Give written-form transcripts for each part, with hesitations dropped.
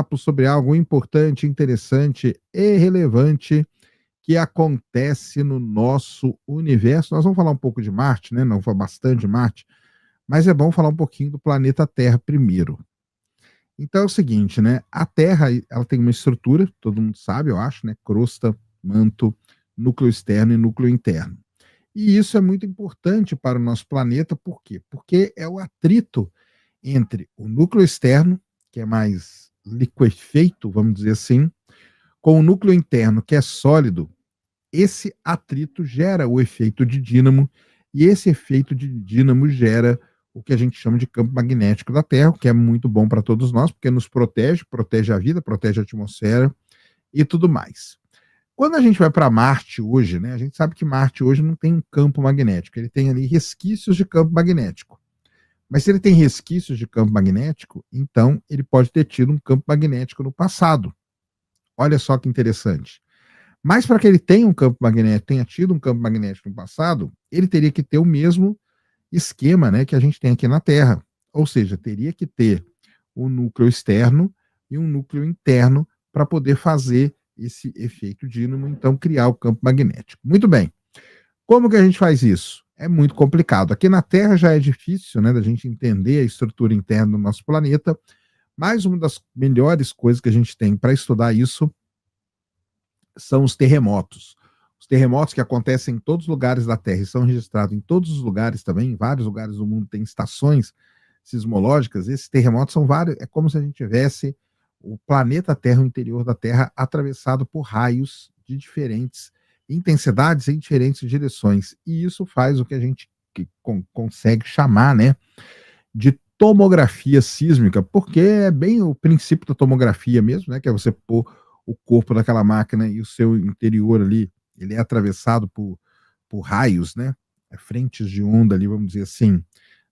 papo sobre algo importante, interessante e relevante que acontece no nosso universo. Nós vamos falar um pouco de Marte, né? Não foi bastante de Marte, mas é bom falar um pouquinho do planeta Terra primeiro. Então é o seguinte, né? A Terra, ela tem uma estrutura, todo mundo sabe, eu acho, né? Crosta, manto, núcleo externo e núcleo interno. E isso é muito importante para o nosso planeta, por quê? Porque é o atrito entre o núcleo externo, que é mais liquefeito, vamos dizer assim, com o núcleo interno, que é sólido. Esse atrito gera o efeito de dínamo, e esse efeito de dínamo gera o que a gente chama de campo magnético da Terra, que é muito bom para todos nós, porque nos protege, protege a vida, protege a atmosfera e tudo mais. Quando a gente vai para Marte hoje, né, a gente sabe que Marte hoje não tem um campo magnético, ele tem ali resquícios de campo magnético. Mas se ele tem resquícios de campo magnético, então ele pode ter tido um campo magnético no passado. Olha só que interessante. Mas para que ele tenha um campo magnético, tenha tido um campo magnético no passado, ele teria que ter o mesmo esquema, né, que a gente tem aqui na Terra. Ou seja, teria que ter um núcleo externo e um núcleo interno para poder fazer esse efeito dínamo, então criar o campo magnético. Muito bem. Como que a gente faz isso? É muito complicado. Aqui na Terra já é difícil, né, da gente entender a estrutura interna do nosso planeta, mas uma das melhores coisas que a gente tem para estudar isso são os terremotos. Os terremotos que acontecem em todos os lugares da Terra e são registrados em todos os lugares também, em vários lugares do mundo tem estações sismológicas. Esses terremotos são vários, é como se a gente tivesse o planeta Terra, o interior da Terra, atravessado por raios de diferentes intensidades em diferentes direções. E isso faz o que a gente consegue chamar, né, de tomografia sísmica, porque é bem o princípio da tomografia mesmo, né, que é você pôr o corpo daquela máquina e o seu interior ali, ele é atravessado por raios, né, frentes de onda ali, vamos dizer assim,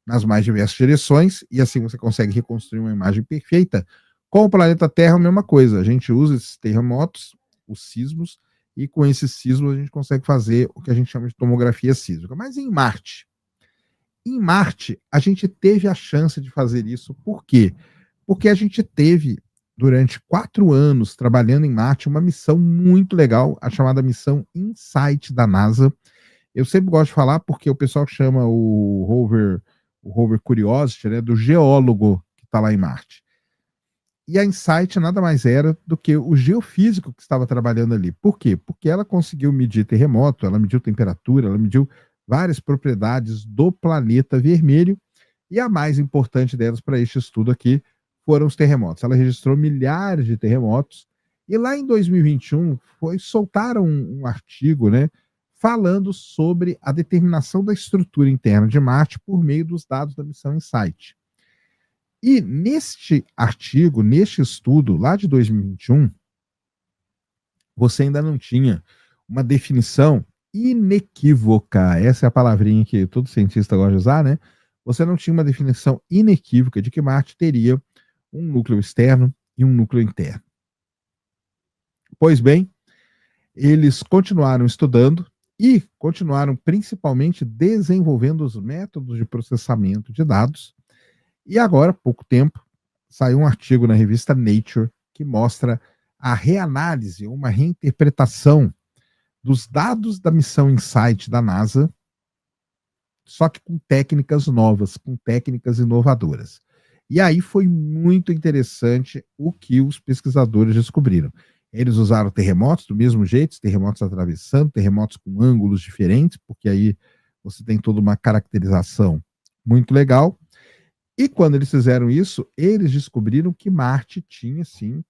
nas mais diversas direções, e assim você consegue reconstruir uma imagem perfeita. Com o planeta Terra, a mesma coisa. A gente usa esses terremotos, os sismos, e com esses sismos a gente consegue fazer o que a gente chama de tomografia sísmica. Mas em Marte? Em Marte, a gente teve a chance de fazer isso. Por quê? Porque a gente teve, durante 4 anos, trabalhando em Marte, uma missão muito legal, a chamada missão InSight da NASA. Eu sempre gosto de falar porque o pessoal chama o rover Curiosity, né, do geólogo que está lá em Marte. E a InSight nada mais era do que o geofísico que estava trabalhando ali. Por quê? Porque ela conseguiu medir terremoto, ela mediu temperatura, ela mediu várias propriedades do planeta vermelho, e a mais importante delas para este estudo aqui foram os terremotos. Ela registrou milhares de terremotos, e lá em 2021 soltaram um artigo, né, falando sobre a determinação da estrutura interna de Marte por meio dos dados da missão InSight. E neste artigo, neste estudo lá de 2021, você ainda não tinha uma definição inequívoca, essa é a palavrinha que todo cientista gosta de usar, né? Você não tinha uma definição inequívoca de que Marte teria um núcleo externo e um núcleo interno. Pois bem, eles continuaram estudando e continuaram principalmente desenvolvendo os métodos de processamento de dados. E agora, há pouco tempo, saiu um artigo na revista Nature que mostra a reanálise, uma reinterpretação dos dados da missão InSight da NASA, só que com técnicas novas, com técnicas inovadoras. E aí foi muito interessante o que os pesquisadores descobriram. Eles usaram terremotos do mesmo jeito, terremotos atravessando, terremotos com ângulos diferentes, porque aí você tem toda uma caracterização muito legal. E quando eles fizeram isso, eles descobriram que Marte tinha, sim,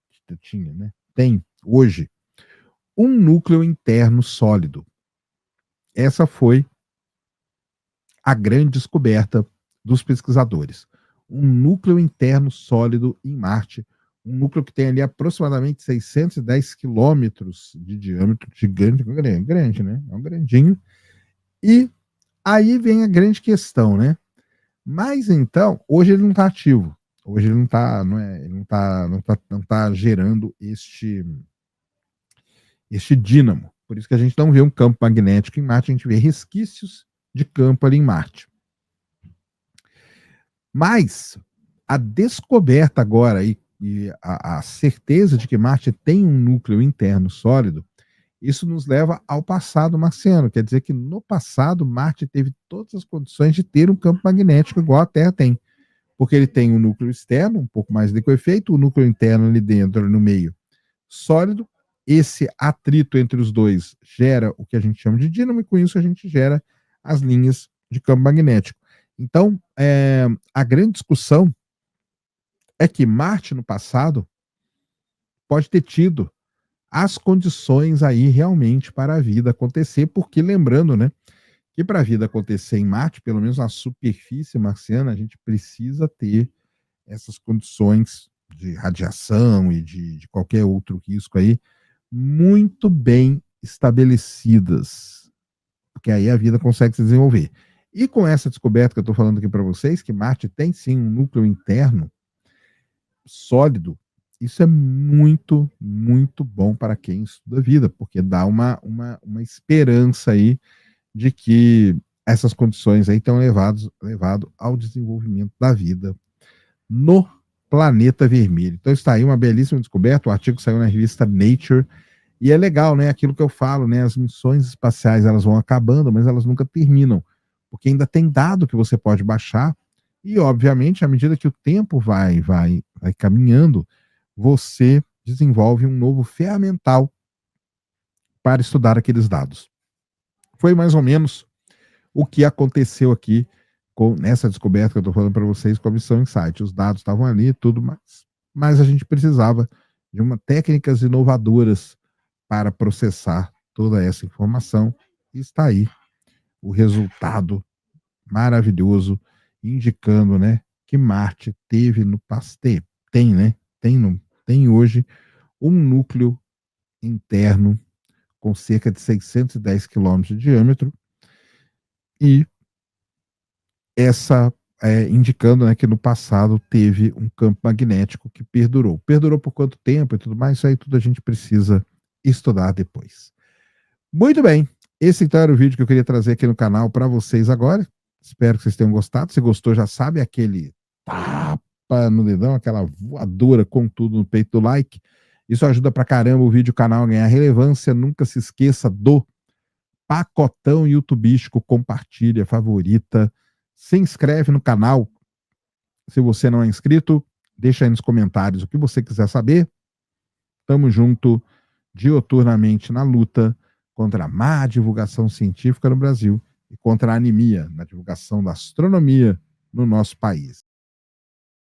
né? Tem, hoje, um núcleo interno sólido. Essa foi a grande descoberta dos pesquisadores. Um núcleo interno sólido em Marte, um núcleo que tem ali aproximadamente 610 quilômetros de diâmetro, gigante, grande, né? É um grandinho. E aí vem a grande questão, né? Mas então, hoje ele não está ativo. Hoje ele não está, não tá gerando este dínamo. Por isso que a gente não vê um campo magnético em Marte, a gente vê resquícios de campo ali em Marte. Mas a descoberta agora, e e a certeza de que Marte tem um núcleo interno sólido, isso nos leva ao passado marciano. Quer dizer que no passado, Marte teve todas as condições de ter um campo magnético igual a Terra tem. Porque ele tem um núcleo externo, um pouco mais liquefeito, o núcleo interno ali dentro, no meio, sólido. Esse atrito entre os dois gera o que a gente chama de dínamo, e com isso a gente gera as linhas de campo magnético. Então, a grande discussão é que Marte, no passado, pode ter tido as condições aí realmente para a vida acontecer, porque lembrando, né, que para a vida acontecer em Marte, pelo menos na superfície marciana, a gente precisa ter essas condições de radiação e de qualquer outro risco aí muito bem estabelecidas, porque aí a vida consegue se desenvolver. E com essa descoberta que eu estou falando aqui para vocês, que Marte tem sim um núcleo interno sólido, isso é muito, muito bom para quem estuda a vida, porque dá uma esperança aí de que essas condições aí estão levado ao desenvolvimento da vida no planeta vermelho. Então está aí uma belíssima descoberta, o artigo saiu na revista Nature, e é legal, né, aquilo que eu falo, né, as missões espaciais elas vão acabando, mas elas nunca terminam, porque ainda tem dado que você pode baixar, e obviamente, à medida que o tempo vai caminhando, você desenvolve um novo ferramental para estudar aqueles dados. Foi mais ou menos o que aconteceu aqui nessa descoberta que eu estou falando para vocês com a missão Insight. Os dados estavam ali e tudo mais, mas a gente precisava de técnicas inovadoras para processar toda essa informação, e está aí o resultado maravilhoso indicando, né, que Marte teve no passado, tem, né, tem hoje um núcleo interno com cerca de 610 quilômetros de diâmetro, e essa indicando, né, que no passado teve um campo magnético que perdurou. Perdurou por quanto tempo e tudo mais, isso aí tudo a gente precisa estudar depois. Muito bem, esse então era o vídeo que eu queria trazer aqui no canal para vocês agora. Espero que vocês tenham gostado. Se gostou, já sabe, aquele tapa no dedão, aquela voadora com tudo no peito do like. Isso ajuda pra caramba o vídeo, o canal a ganhar relevância. Nunca se esqueça do pacotão youtubístico, compartilha, favorita, se inscreve no canal. Se você não é inscrito, deixa aí nos comentários o que você quiser saber. Tamo junto dioturnamente na luta contra a má divulgação científica no Brasil e contra a anemia na divulgação da astronomia no nosso país.